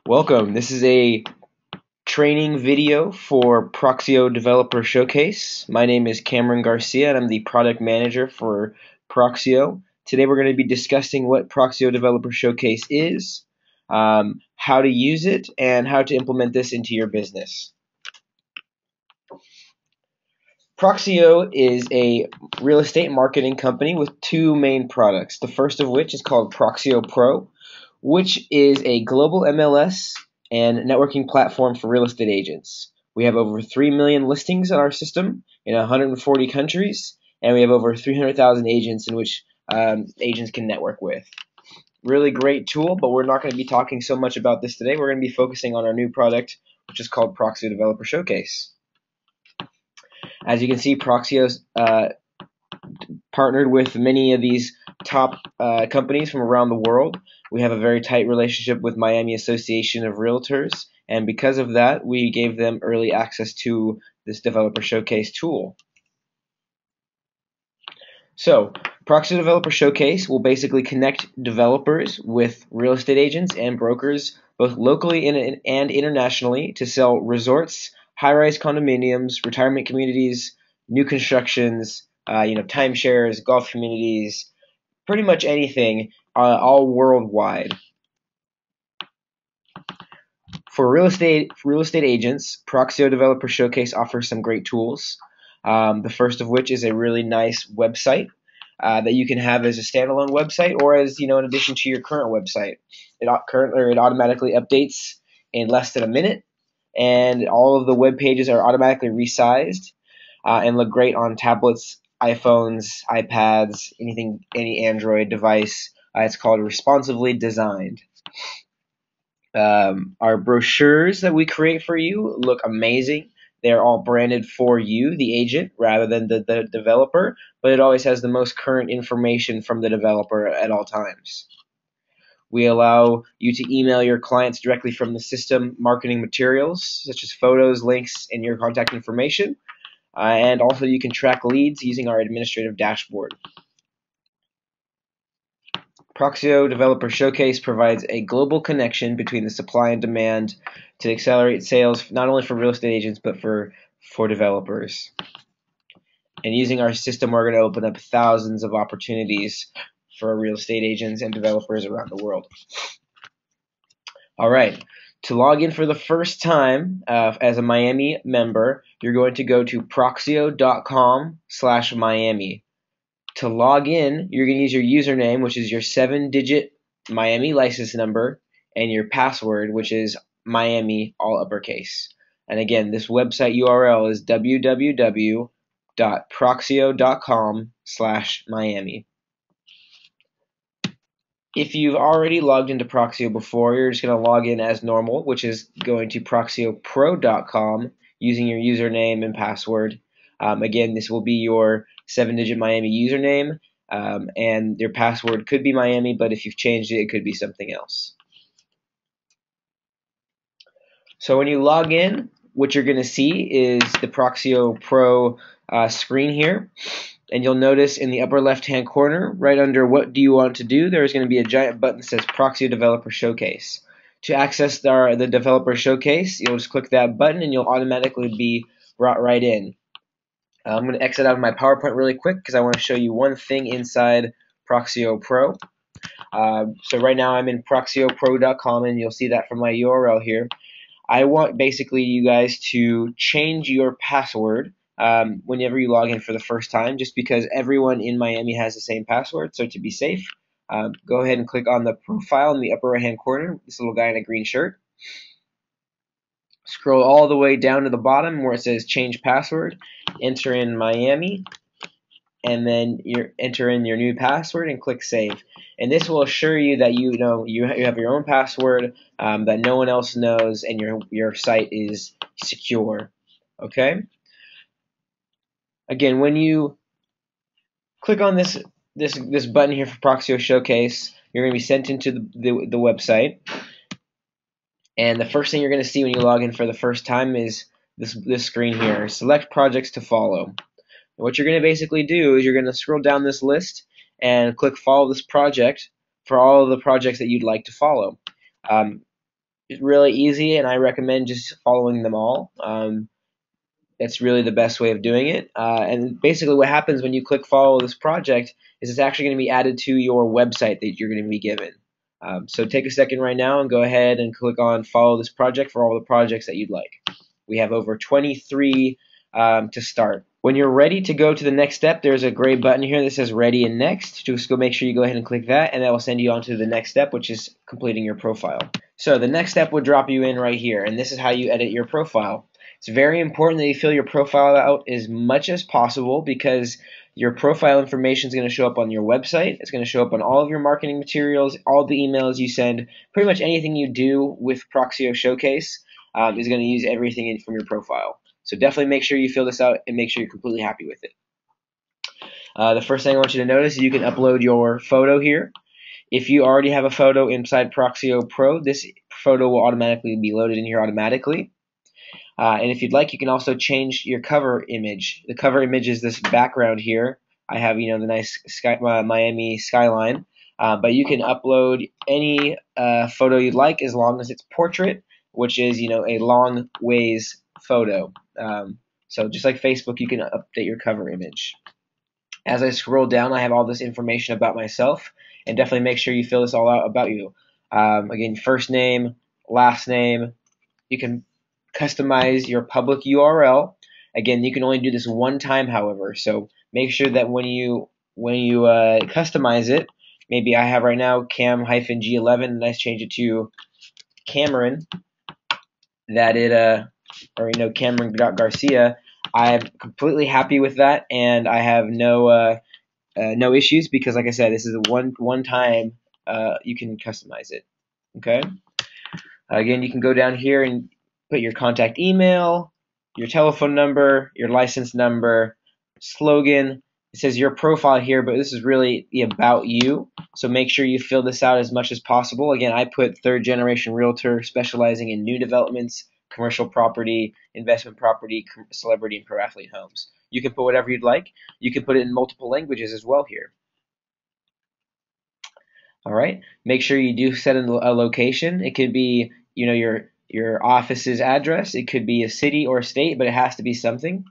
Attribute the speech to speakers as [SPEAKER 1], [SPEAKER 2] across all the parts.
[SPEAKER 1] Welcome. This is a training video for Proxio Developer Showcase. My name is Cameron Garcia and I'm the product manager for Proxio. Today we're going to be discussing what Proxio Developer Showcase is, how to use it, and how to implement this into your business. Proxio is a real estate marketing company with two main products. The first of which is called Proxio Pro, which is a global MLS and networking platform for real estate agents. We have over 3 million listings on our system in 140 countries, and we have over 300,000 agents in which agents can network with. Really great tool, but we're not going to be talking so much about this today. We're going to be focusing on our new product, which is called Proxio Developer Showcase. As you can see, Proxio's partnered with many of these top companies from around the world. We have a very tight relationship with Miami Association of Realtors, and because of that, we gave them early access to this Developer Showcase tool. So, Proxio Developer Showcase will basically connect developers with real estate agents and brokers, both locally and internationally, to sell resorts, high-rise condominiums, retirement communities, new constructions, timeshares, golf communities, pretty much anything, all worldwide. For real estate agents, Proxio Developer Showcase offers some great tools. The first of which is a really nice website that you can have as a standalone website or as in addition to your current website. It automatically updates in less than a minute, and all of the web pages are automatically resized and look great on tablets, iPhones, iPads, any Android device. It's called responsively designed. Our brochures that we create for you look amazing. They're all branded for you, the agent, rather than the developer, but it always has the most current information from the developer at all times. We allow you to email your clients directly from the system marketing materials, such as photos, links, and your contact information. And also you can track leads using our administrative dashboard. Proxio Developer Showcase provides a global connection between the supply and demand to accelerate sales not only for real estate agents but for developers. And using our system, we're going to open up thousands of opportunities for real estate agents and developers around the world. All right. To log in for the first time as a Miami member, you're going to go to proxio.com/Miami. To log in, you're going to use your username, which is your 7-digit Miami license number, and your password, which is Miami, all uppercase. And again, this website URL is www.proxio.com/Miami. If you've already logged into Proxio before, you're just going to log in as normal, which is going to proxiopro.com using your username and password. Again, this will be your 7-digit Miami username, and your password could be Miami, but if you've changed it, it could be something else. So when you log in, what you're going to see is the Proxio Pro screen here. And you'll notice in the upper left-hand corner, right under what do you want to do, there's going to be a giant button that says Proxio Developer Showcase. To access the Developer Showcase, you'll just click that button and you'll automatically be brought right in. I'm going to exit out of my PowerPoint really quick because I want to show you one thing inside Proxio Pro. So right now I'm in proxiopro.com, and you'll see that from my URL here. I want basically you guys to change your password whenever you log in for the first time, just because everyone in Miami has the same password. So to be safe, go ahead and click on the profile in the upper right-hand corner, this little guy in a green shirt. Scroll all the way down to the bottom where it says change password, enter in Miami, and then enter in your new password and click save. And this will assure you that you have your own password, that no one else knows, and your site is secure. Okay? Again, when you click on this button here for Proxio Showcase, you're going to be sent into the website. And the first thing you're going to see when you log in for the first time is this screen here. Select projects to follow. And what you're going to basically do is you're going to scroll down this list and click follow this project for all of the projects that you'd like to follow. really easy, and I recommend just following them all. That's really the best way of doing it. And basically what happens when you click follow this project is it's actually going to be added to your website that you're going to be given. So take a second right now and go ahead and click on follow this project for all the projects that you'd like. We have over 23 to start. When you're ready to go to the next step, there's a gray button here that says ready and next. Just go make sure you go ahead and click that, and that will send you on to the next step, which is completing your profile. So the next step would drop you in right here, and this is how you edit your profile. It's very important that you fill your profile out as much as possible because your profile information is going to show up on your website. It's going to show up on all of your marketing materials, all the emails you send, pretty much anything you do with Proxio Showcase is going to use everything from your profile. So definitely make sure you fill this out and make sure you're completely happy with it. The first thing I want you to notice is you can upload your photo here. If you already have a photo inside Proxio Pro, this photo will automatically be loaded in here automatically. And if you'd like, you can also change your cover image. The cover image is this background here. I have, the nice Miami skyline. But you can upload any photo you'd like as long as it's portrait, which is, a long ways photo. So just like Facebook, you can update your cover image. As I scroll down, I have all this information about myself, and definitely make sure you fill this all out about you. Again, first name, last name. You can customize your public URL. Again, you can only do this one time, however, so make sure that when you customize it, maybe I have right now cam-g11, and I change it to Cameron, Cameron.Garcia. I'm completely happy with that, and I have no issues because, like I said, this is a one time you can customize it. Okay. Again, you can go down here and put your contact email, your telephone number, your license number, slogan. It says your profile here, but this is really the about you. So make sure you fill this out as much as possible. Again, I put third generation realtor specializing in new developments, commercial property, investment property, celebrity, and pro athlete homes. You can put whatever you'd like. You can put it in multiple languages as well here. All right. Make sure you do set in a location. It could be, your office's address. It could be a city or a state, but it has to be something.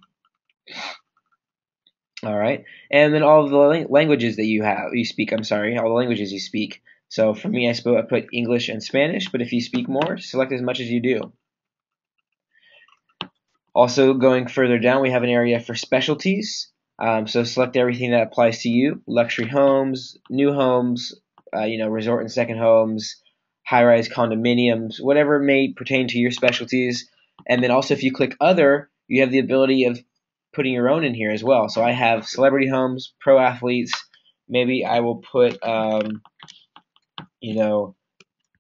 [SPEAKER 1] All right. And then all of the languages that you speak. I'm sorry, all the languages you speak. So for me, I put English and Spanish, but if you speak more, select as much as you do. Also, going further down, we have an area for specialties. So select everything that applies to you: luxury homes, new homes, resort and second homes, high-rise condominiums, whatever may pertain to your specialties. And then also, if you click other, you have the ability of putting your own in here as well. So I have celebrity homes, pro athletes. Maybe I will put,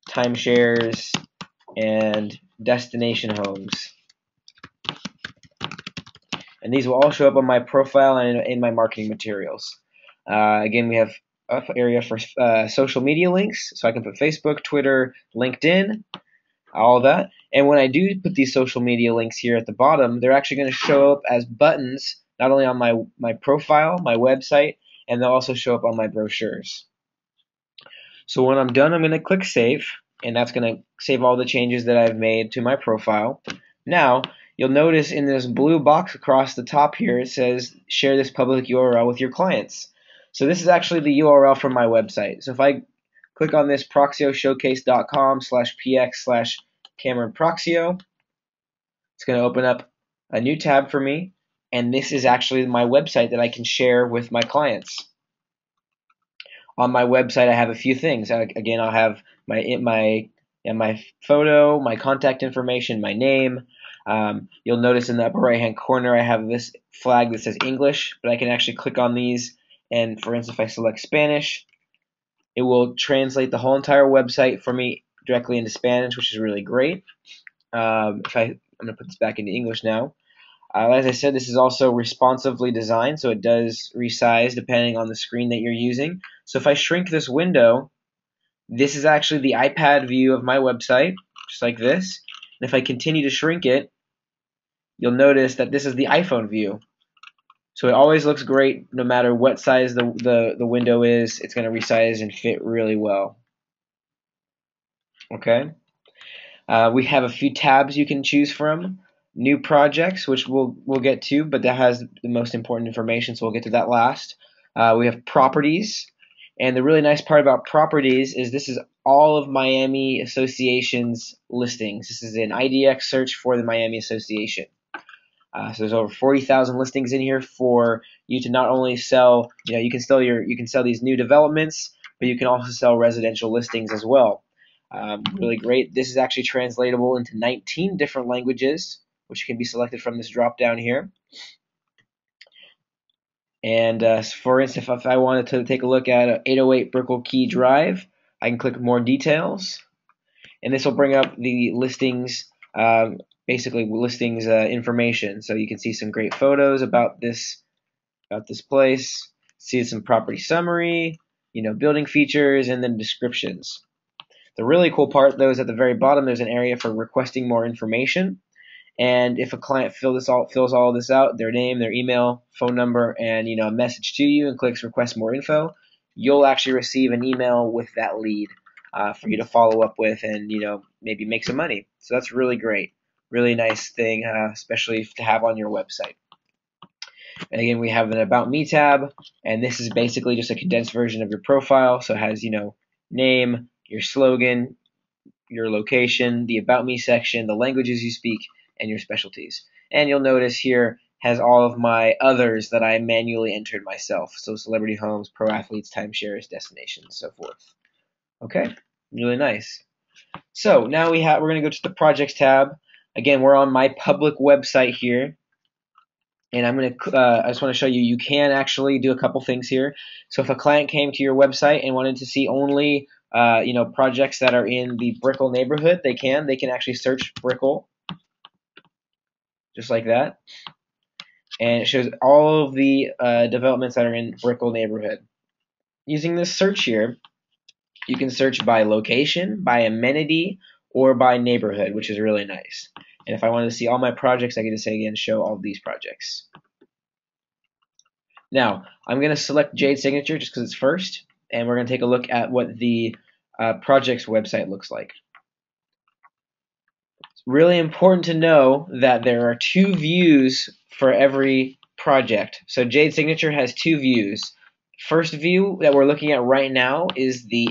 [SPEAKER 1] timeshares and destination homes. And these will all show up on my profile and in my marketing materials. Again, we have an area for social media links, so I can put Facebook, Twitter, LinkedIn, all of that. And when I do put these social media links here at the bottom, they're actually going to show up as buttons, not only on my profile, my website, and they'll also show up on my brochures. So when I'm done, I'm going to click Save, and that's going to save all the changes that I've made to my profile. Now, you'll notice in this blue box across the top here, it says share this public URL with your clients. So this is actually the URL from my website. So if I click on this proxioshowcase.com/px/CameronProxio, it's going to open up a new tab for me, and this is actually my website that I can share with my clients. On my website, I have a few things. Again, I'll have my photo, my contact information, my name. You'll notice in the upper right-hand corner, I have this flag that says English, but I can actually click on these, and for instance, if I select Spanish, it will translate the whole entire website for me directly into Spanish, which is really great. I'm going to put this back into English now. As I said, this is also responsively designed, so it does resize depending on the screen that you're using. So if I shrink this window, this is actually the iPad view of my website, just like this. And if I continue to shrink it, you'll notice that this is the iPhone view. So it always looks great no matter what size the window is. It's going to resize and fit really well. Okay. We have a few tabs you can choose from. New projects, which we'll get to, but that has the most important information, so we'll get to that last. We have properties, and the really nice part about properties is this is all of Miami Association's listings. This is an IDX search for the Miami Association. So there's over 40,000 listings in here for you to not only sell, you can sell these new developments, but you can also sell residential listings as well. Really great. This is actually translatable into 19 different languages, which can be selected from this drop down here. And for instance, if I wanted to take a look at 808 Brickell Key Drive, I can click more details, and this will bring up the listings, basically listings information. So you can see some great photos about this place, see some property summary, building features, and then descriptions. The really cool part, though, is at the very bottom there's an area for requesting more information. And if a client fills all of this out, their name, their email, phone number, and a message to you, and clicks request more info, you'll actually receive an email with that lead for you to follow up with, and maybe make some money. So that's really great, really nice thing, especially to have on your website. And again, we have an About Me tab, and this is basically just a condensed version of your profile. So it has name, your slogan, your location, the About Me section, the languages you speak, and your specialties. And you'll notice here has all of my others that I manually entered myself. So celebrity homes, pro athletes, timeshares, destinations, so forth. Okay, really nice. So now we're going to go to the projects tab. Again, we're on my public website here. And I just want to show you can actually do a couple things here. So if a client came to your website and wanted to see only projects that are in the Brickell neighborhood, they can actually search Brickell, just like that, and it shows all of the developments that are in Brickell neighborhood. Using this search here, you can search by location, by amenity, or by neighborhood, which is really nice. And if I wanted to see all my projects, I can just say again, show all these projects. Now, I'm going to select Jade Signature just because it's first, and we're going to take a look at what the project's website looks like. It's really important to know that there are two views for every project. So Jade Signature has two views. First view that we're looking at right now is the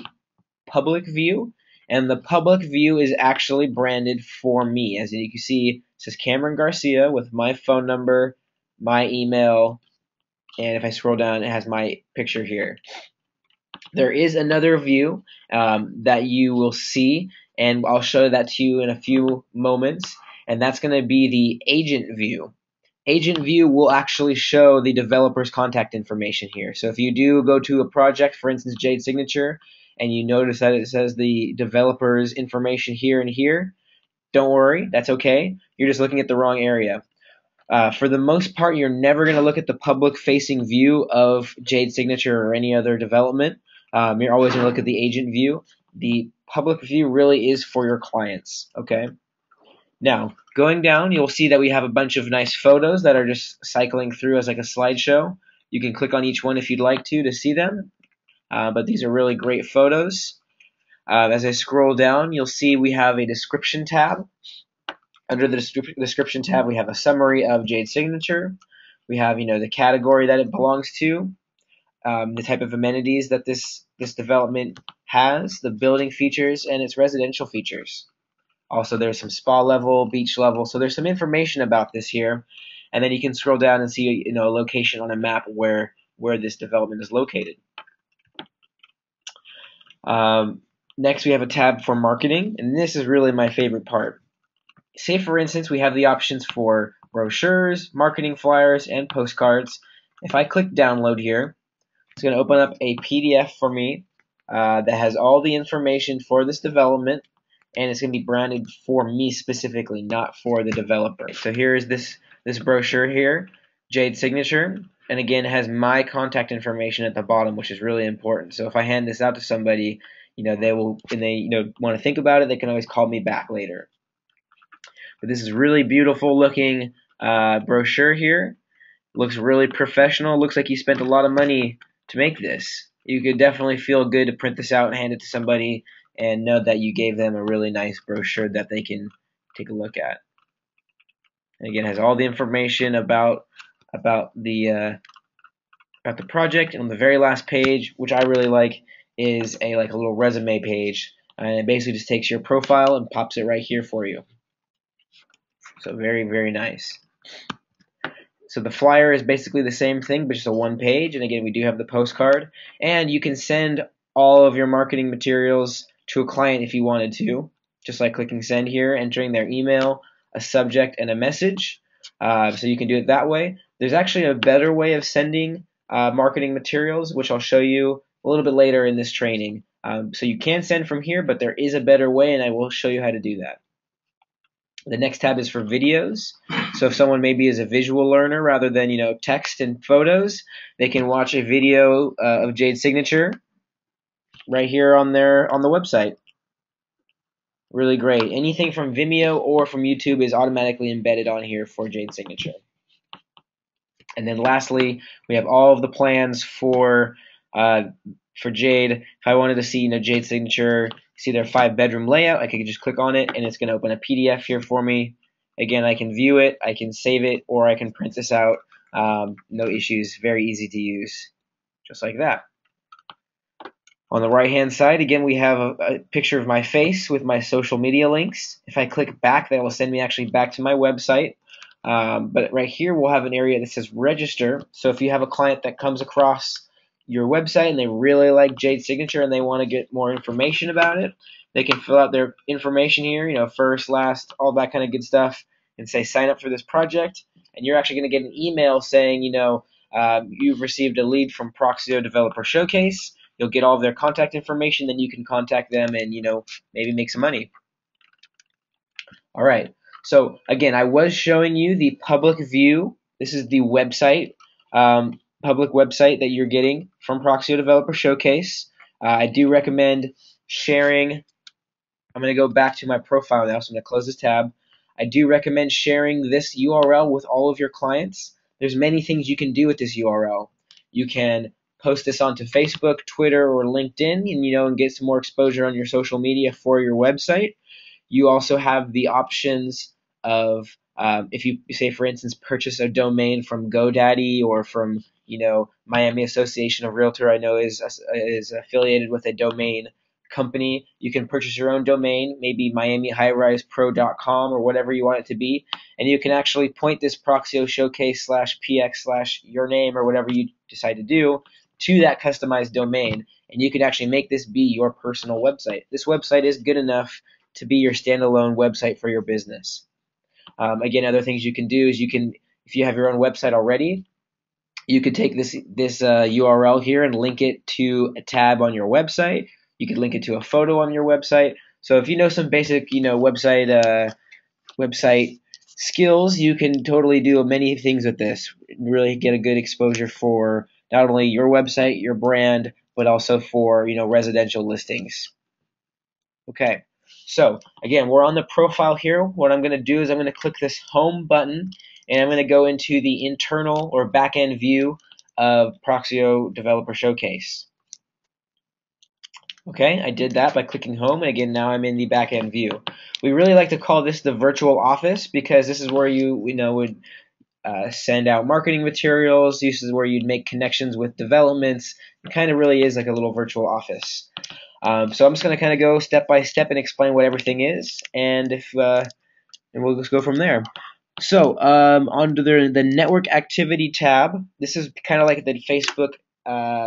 [SPEAKER 1] public view, and the public view is actually branded for me. As you can see, it says Cameron Garcia with my phone number, my email, and if I scroll down, it has my picture here. There is another view that you will see, and I'll show that to you in a few moments, and that's going to be the agent view. Agent view will actually show the developer's contact information here. So if you do go to a project, for instance, Jade Signature, and you notice that it says the developer's information here and here, don't worry, that's okay. You're just looking at the wrong area. For the most part, you're never going to look at the public-facing view of Jade Signature or any other development. You're always going to look at the agent view. The public view really is for your clients, okay? Now, going down, you'll see that we have a bunch of nice photos that are just cycling through as like a slideshow. You can click on each one if you'd like to see them, but these are really great photos. As I scroll down, you'll see we have a description tab. Under the description tab, we have a summary of Jade Signature. We have, the category that it belongs to, the type of amenities that this development has, the building features, and its residential features. Also, there's some spa level, beach level, so there's some information about this here. And then you can scroll down and see, a location on a map where this development is located. Next, we have a tab for marketing, and this is really my favorite part. Say, for instance, we have the options for brochures, marketing flyers, and postcards. If I click download here, it's going to open up a PDF for me that has all the information for this development, and it's going to be branded for me specifically, not for the developer. So here is this brochure here, Jade Signature, and again, it has my contact information at the bottom, which is really important. So if I hand this out to somebody, they want to think about it, they can always call me back later. But this is really beautiful looking brochure here. Looks really professional. Looks like you spent a lot of money to make this. You could definitely feel good to print this out and hand it to somebody and know that you gave them a really nice brochure that they can take a look at. And again, it has all the information about the project. And on the very last page, which I really like, is a little resume page, and it basically just takes your profile and pops it right here for you. So very, very nice. So the flyer is basically the same thing, but just a one page. And again, we do have the postcard, and you can send all of your marketing materials to a client if you wanted to, just like clicking send here, entering their email, a subject, and a message. So you can do it that way. There's actually a better way of sending marketing materials, which I'll show you a little bit later in this training. So you can send from here, but there is a better way, and I will show you how to do that. The next tab is for videos. So if someone maybe is a visual learner rather than text and photos, they can watch a video of Jade's signature right here on the website. Really great. Anything from Vimeo or from YouTube is automatically embedded on here for Jade's signature. And then lastly, we have all of the plans for Jade. If I wanted to see Jade's signature, see their 5-bedroom layout, I could just click on it and it's going to open a PDF here for me. Again, I can view it, I can save it, or I can print this out. No issues, very easy to use, just like that. On the right-hand side, again, we have a picture of my face with my social media links. If I click back, that will send me actually back to my website. But right here, we'll have an area that says register. So if you have a client that comes across your website and they really like Jade's signature and they want to get more information about it, they can fill out their information here, first, last, all that kind of good stuff, and say sign up for this project. And you're actually going to get an email saying, you've received a lead from Proxio Developer Showcase. You'll get all of their contact information, then you can contact them and maybe make some money. All right. So again, I was showing you the public view. This is the website, public website that you're getting from Proxio Developer Showcase. I do recommend sharing. I'm going to go back to my profile now, so I'm going to close this tab. I do recommend sharing this URL with all of your clients. There's many things you can do with this URL. You can post this onto Facebook, Twitter, or LinkedIn, and get some more exposure on your social media for your website. You also have the options of if you say, for instance, purchase a domain from GoDaddy or from Miami Association of Realtor, I know is affiliated with a domain company. You can purchase your own domain, maybe MiamiHighRisePro.com or whatever you want it to be, and you can actually point this Proxio Showcase /px/ your name or whatever you decide to do to that customized domain, and you can actually make this be your personal website. This website is good enough to be your standalone website for your business. Again, other things you can do is if you have your own website already, you could take this URL here and link it to a tab on your website. You could link it to a photo on your website. So if you know some basic website skills, you can totally do many things with this. Really get a good exposure for not only your website, your brand, but also for residential listings. Okay. So again, we're on the profile here. What I'm going to do is I'm going to click this home button and I'm going to go into the internal or back-end view of Proxio Developer Showcase. Okay, I did that by clicking home, and again, now I'm in the back-end view. We really like to call this the virtual office because this is where you would send out marketing materials. This is where you'd make connections with developments. It kind of really is like a little virtual office. So I'm just going to kind of go step by step and explain what everything is, and and we'll just go from there. So under the network activity tab, this is kind of like the Facebook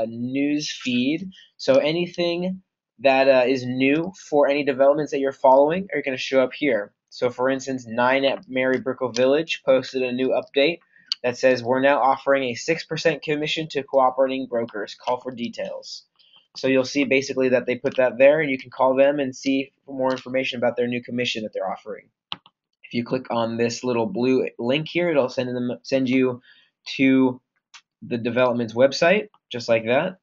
[SPEAKER 1] news feed. So anything that is new for any developments that you're following are going to show up here. So for instance, 9 at Mary Brickell Village posted a new update that says we're now offering a 6% commission to cooperating brokers. Call for details. So you'll see basically that they put that there, and you can call them and see more information about their new commission that they're offering. If you click on this little blue link here, it'll send you to the development's website, just like that.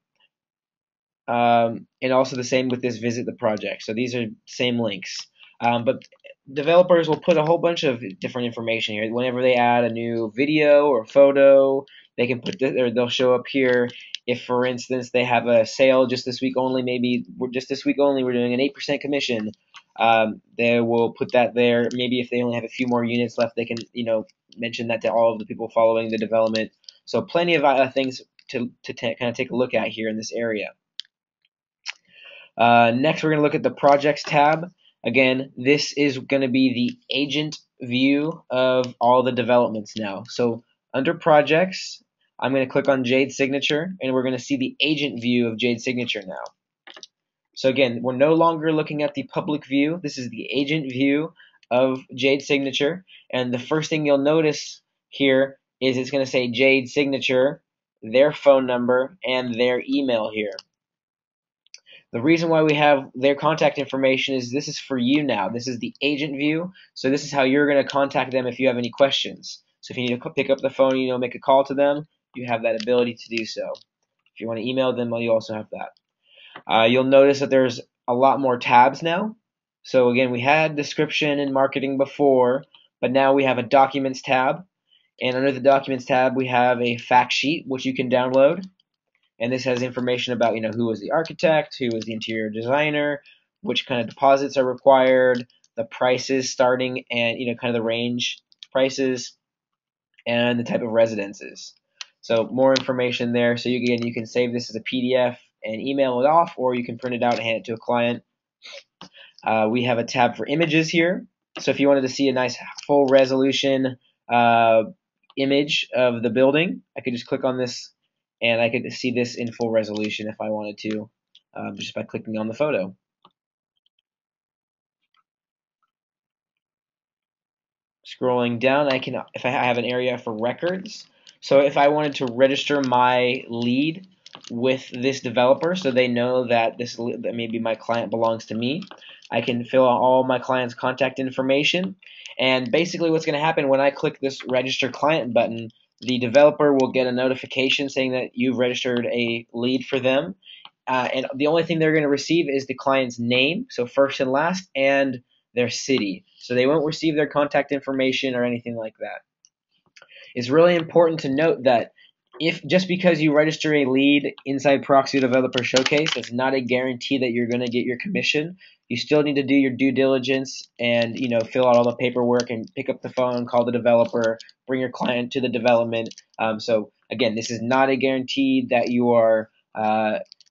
[SPEAKER 1] And also the same with this visit the project. So these are same links. But developers will put a whole bunch of different information here. Whenever they add a new video or photo, they can put this, or they'll show up here. If, for instance, they have a sale just this week only, maybe just this week only, we're doing an 8% commission. They will put that there. Maybe if they only have a few more units left, they can, mention that to all of the people following the development. So plenty of things to kind of take a look at here in this area. Next, we're going to look at the Projects tab. Again, this is going to be the agent view of all the developments now. So under Projects, I'm going to click on Jade Signature, and we're going to see the agent view of Jade Signature now. So again, we're no longer looking at the public view. This is the agent view of Jade Signature. And the first thing you'll notice here is it's going to say Jade Signature, their phone number, and their email here. The reason why we have their contact information is this is for you now. This is the agent view. So this is how you're going to contact them if you have any questions. So if you need to pick up the phone, make a call to them, you have that ability to do so. If you want to email them, well, you also have that. You'll notice that there's a lot more tabs now. So again, we had description and marketing before, but now we have a documents tab. And under the documents tab, we have a fact sheet, which you can download. And this has information about, who was the architect, who was the interior designer, which kind of deposits are required, the prices starting, and, kind of the range prices, and the type of residences. So more information there. So you can save this as a PDF and email it off, or you can print it out and hand it to a client. We have a tab for images here. So if you wanted to see a nice full resolution image of the building, I could just click on this and I could see this in full resolution if I wanted to, just by clicking on the photo. Scrolling down, if I have an area for records. So if I wanted to register my lead with this developer so they know that that maybe my client belongs to me, I can fill out all my client's contact information. And basically what's going to happen when I click this register client button, the developer will get a notification saying that you've registered a lead for them. And the only thing they're going to receive is the client's name, so first and last, and their city. So they won't receive their contact information or anything like that. It's really important to note that if just because you register a lead inside Proxio Developer Showcase, that's not a guarantee that you're going to get your commission. You still need to do your due diligence and fill out all the paperwork and pick up the phone, call the developer, bring your client to the development. So again, this is not a guarantee that you are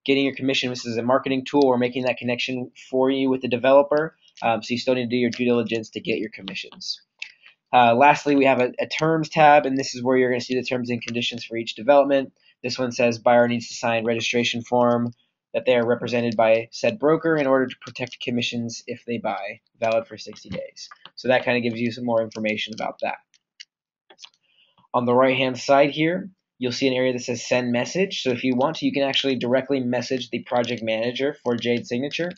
[SPEAKER 1] getting your commission. This is a marketing tool. We're making that connection for you with the developer. So you still need to do your due diligence to get your commissions. Lastly, we have a terms tab, and this is where you're going to see the terms and conditions for each development. This one says buyer needs to sign registration form that they are represented by said broker in order to protect commissions if they buy, valid for 60 days. So that kind of gives you some more information about that. On the right-hand side here, you'll see an area that says send message. So if you want to, you can actually directly message the project manager for Jade Signature.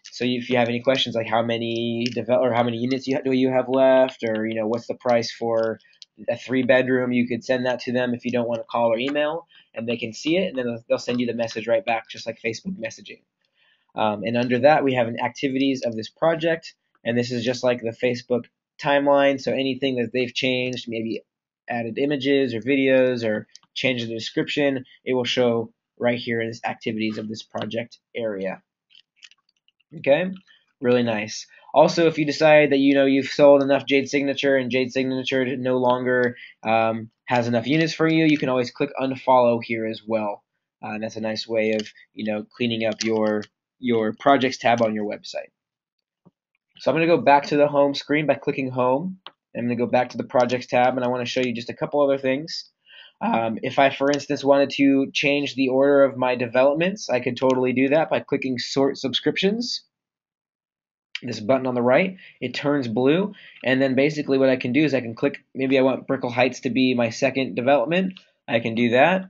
[SPEAKER 1] So if you have any questions like how many units do you have left, or what's the price for a 3-bedroom, you could send that to them if you don't want to call or email, and they can see it, and then they'll send you the message right back, just like Facebook messaging. And under that, we have an activities of this project, and this is just like the Facebook timeline. So anything that they've changed, maybe added images or videos or changed the description, it will show right here in this activities of this project area. Okay, really nice. Also, if you decide that you've sold enough Jade Signature and Jade Signature no longer has enough units for you, you can always click unfollow here as well. That's a nice way of cleaning up your projects tab on your website. So I'm going to go back to the home screen by clicking home. I'm going to go back to the projects tab, and I want to show you just a couple other things. If I, for instance, wanted to change the order of my developments, I could totally do that by clicking Sort Subscriptions. This button on the right, it turns blue, and then basically what I can do is I can click, maybe I want Brickell Heights to be my second development. I can do that.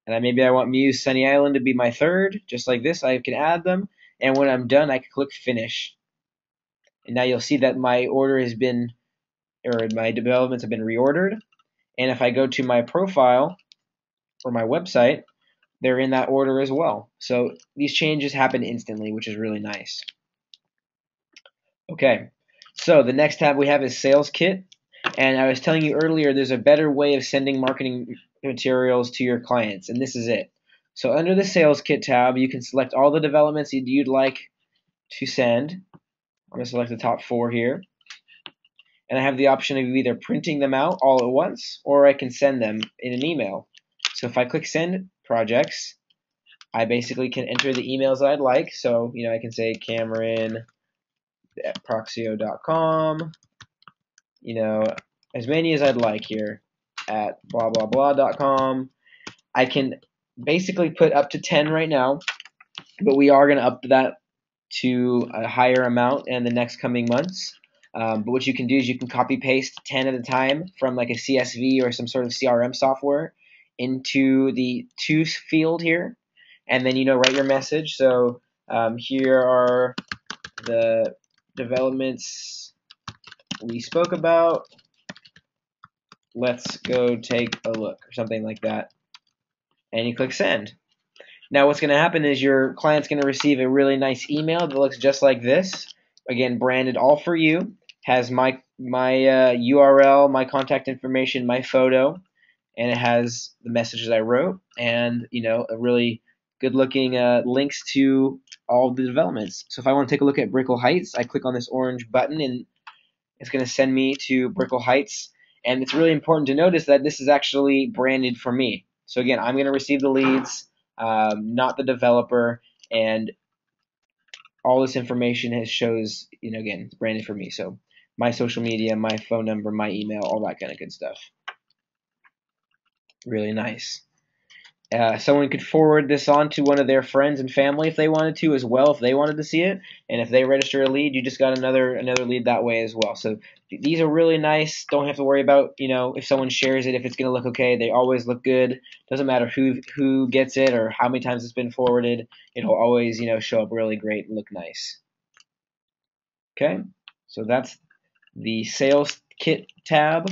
[SPEAKER 1] And maybe I want Muse Sunny Island to be my third, just like this. I can add them, and when I'm done, I can click Finish. And now you'll see that my order has been, or my developments have been reordered. And if I go to my profile or my website, they're in that order as well. So these changes happen instantly, which is really nice. Okay, So the next tab we have is Sales Kit. And I was telling you earlier, there's a better way of sending marketing materials to your clients, and this is it. So under the Sales Kit tab, you can select all the developments you'd like to send. I'm going to select the top 4 here. And I have the option of either printing them out all at once, or I can send them in an email. So if I click Send Projects, I basically can enter the emails that I'd like. So, I can say Cameron at proxio.com, as many as I'd like here at blah blah blah.com. I can basically put up to 10 right now, but we are going to up that to a higher amount in the next coming months. But what you can do is you can copy paste 10 at a time from like a CSV or some sort of CRM software into the to field here, and then write your message. So here are the developments we spoke about. Let's go take a look, or something like that. And you click send. Now what's going to happen is your client's going to receive a really nice email that looks just like this. Again, branded all for you. Has my URL, my contact information, my photo, and it has the messages I wrote, and a really good looking links to all of the developments. So if I want to take a look at Brickell Heights, I click on this orange button and it's going to send me to Brickell Heights. And it's really important to notice that this is actually branded for me. So again, I'm going to receive the leads, not the developer, and all this information shows, again, it's branded for me. So my social media, my phone number, my email, all that kind of good stuff. Really nice. Someone could forward this on to one of their friends and family if they wanted to as well, if they wanted to see it. And if they register a lead, you just got another lead that way as well. So these are really nice. Don't have to worry about if someone shares it, if it's going to look okay. They always look good. Doesn't matter who gets it or how many times it's been forwarded. It'll always show up really great and look nice. Okay, so that's the Sales Kit tab.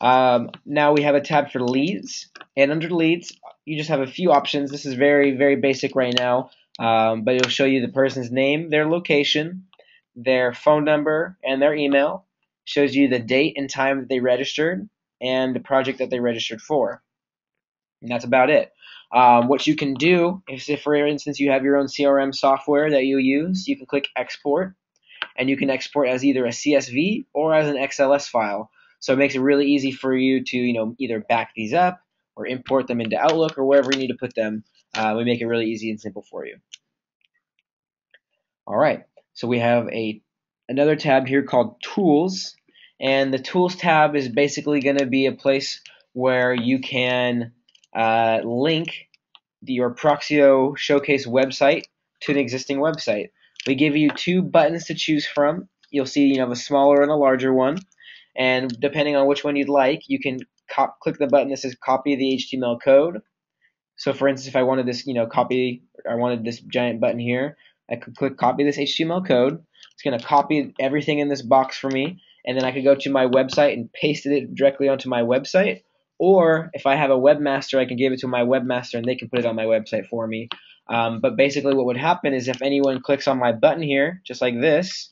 [SPEAKER 1] Now we have a tab for leads, and under leads, you just have a few options. This is very, very basic right now, but it'll show you the person's name, their location, their phone number, and their email. Shows you the date and time that they registered and the project that they registered for. And that's about it. What you can do is, if, for instance, you have your own CRM software that you use, you can click Export, and you can export as either a CSV or as an XLS file. So it makes it really easy for you to either back these up or import them into Outlook or wherever you need to put them. We make it really easy and simple for you. All right, so we have another tab here called Tools, and the Tools tab is basically going to be a place where you can link your Proxio Showcase website to an existing website. We give you 2 buttons to choose from. You'll see you have a smaller and a larger one, and depending on which one you'd like, you can click the button that says copy the HTML code. So for instance, if I wanted this, I wanted this giant button here, I could click copy this HTML code. It's going to copy everything in this box for me, and then I could go to my website and paste it directly onto my website. Or if I have a webmaster, I can give it to my webmaster and they can put it on my website for me. But basically what would happen is if anyone clicks on my button here, just like this,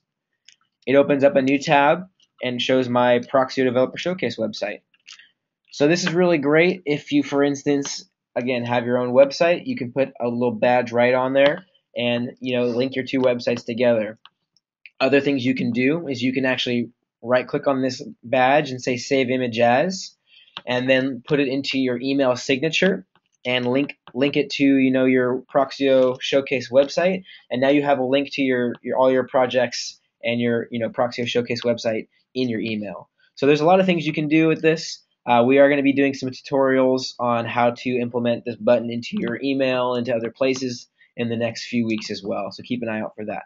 [SPEAKER 1] it opens up a new tab and shows my Proxio Developer Showcase website. So this is really great if you, for instance, again, have your own website. You can put a little badge right on there and link your 2 websites together. Other things you can do is you can actually right-click on this badge and say Save Image As, and then put it into your email signature and link it to your Proxio Showcase website, and now you have a link to all your projects and your Proxio Showcase website in your email. So there's a lot of things you can do with this. We are going to be doing some tutorials on how to implement this button into your email and to other places in the next few weeks as well, so keep an eye out for that.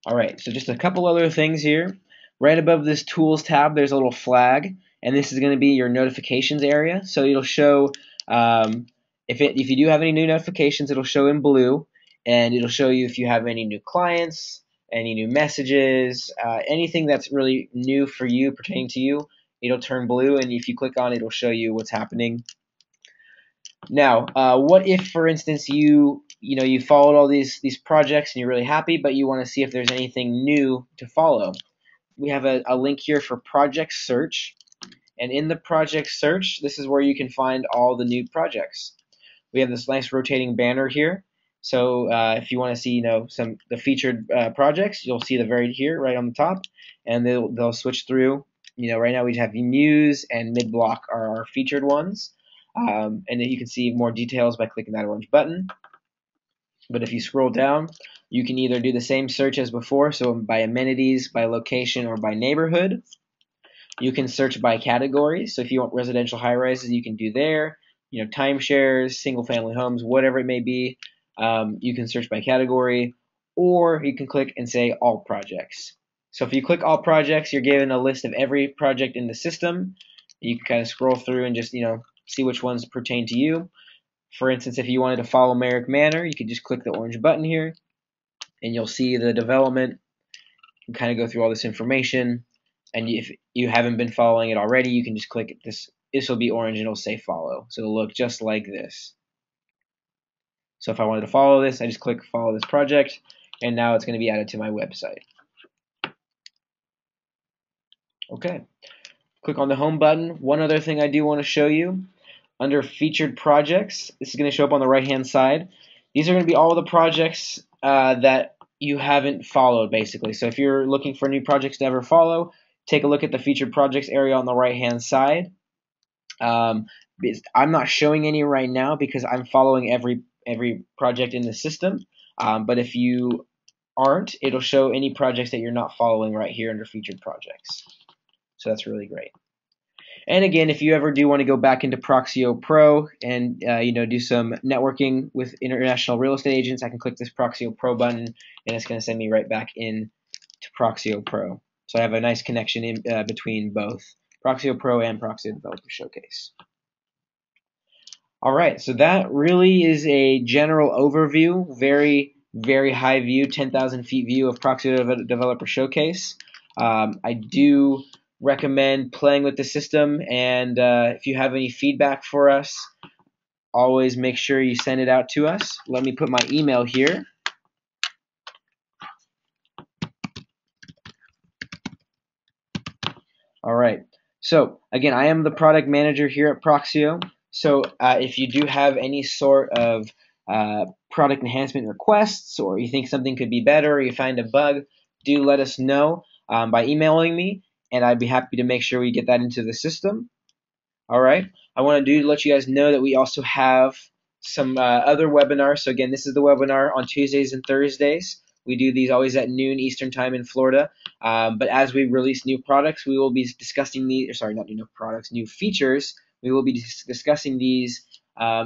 [SPEAKER 1] All right, so just a couple other things here. Right above this Tools tab, there's a little flag, and this is going to be your notifications area. So it'll show, if you do have any new notifications, it'll show in blue, and it'll show you if you have any new clients, any new messages, anything that's really new for you, pertaining to you, it'll turn blue, and if you click on it, it'll show you what's happening. Now, what if, for instance, you you followed all these projects and you're really happy, but you want to see if there's anything new to follow. We have a link here for project search, and in the project search, this is where you can find all the new projects. We have this nice rotating banner here. So if you want to see, the featured projects, you'll see the very here, right on the top, and they'll switch through. Right now we have Muse and Midblock are our featured ones, and then you can see more details by clicking that orange button. But if you scroll down, you can either do the same search as before, so by amenities, by location, or by neighborhood. You can search by categories. So if you want residential high rises, you can do there. Timeshares, single family homes, whatever it may be. You can search by category, or you can click and say all projects. So if you click all projects, you're given a list of every project in the system. You can kind of scroll through and just see which ones pertain to you. For instance, if you wanted to follow Merrick Manor, you could just click the orange button here, and you'll see the development. You can kind of go through all this information, and if you haven't been following it already, you can just click this. This will be orange and it'll say follow. So it'll look just like this. So if I wanted to follow this, I just click follow this project, and now it's going to be added to my website. Okay. Click on the home button. One other thing I do want to show you, under featured projects, this is going to show up on the right hand side. These are going to be all the projects that you haven't followed, basically. So if you're looking for new projects to ever follow, take a look at the featured projects area on the right hand side. I'm not showing any right now because I'm following every project in the system. But if you aren't, it'll show any projects that you're not following right here under featured projects. So that's really great. And again, if you ever do want to go back into Proxio Pro and do some networking with international real estate agents, I can click this Proxio Pro button, and it's going to send me right back in to Proxio Pro. So I have a nice connection in between both Proxio Pro and Proxio Developer Showcase. All right, so that really is a general overview, very, very high view, 10,000 feet view of Proxio Developer Showcase. I do recommend playing with the system, and if you have any feedback for us, always make sure you send it out to us. Let me put my email here. All right, so again, I am the product manager here at Proxio. So if you do have any sort of product enhancement requests, or you think something could be better, or you find a bug, do let us know by emailing me, and I'd be happy to make sure we get that into the system. All right, I want to let you guys know that we also have some other webinars. So again, this is the webinar on Tuesdays and Thursdays. We do these always at noon Eastern time in Florida. But as we release new products, we will be discussing these. Sorry, not new products, new features. We will be discussing these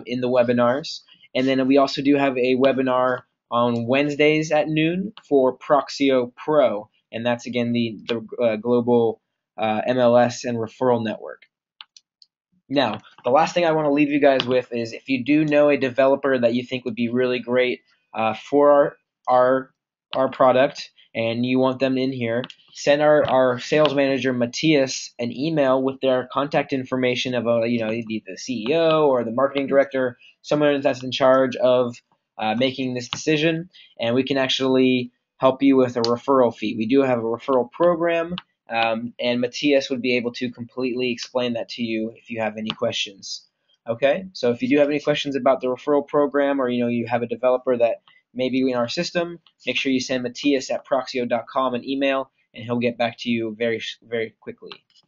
[SPEAKER 1] in the webinars. And then we also do have a webinar on Wednesdays at noon for Proxio Pro, and that's again the global MLS and referral network. Now, the last thing I want to leave you guys with is, if you do know a developer that you think would be really great for our product and you want them in here, send our sales manager Matthias an email with their contact information of the CEO or the marketing director, someone that's in charge of making this decision, and we can actually help you with a referral fee. We do have a referral program. And Matthias would be able to completely explain that to you if you have any questions. Okay, so if you do have any questions about the referral program, or you have a developer that may be in our system, make sure you send Matthias at proxio.com an email, and he'll get back to you very, very quickly.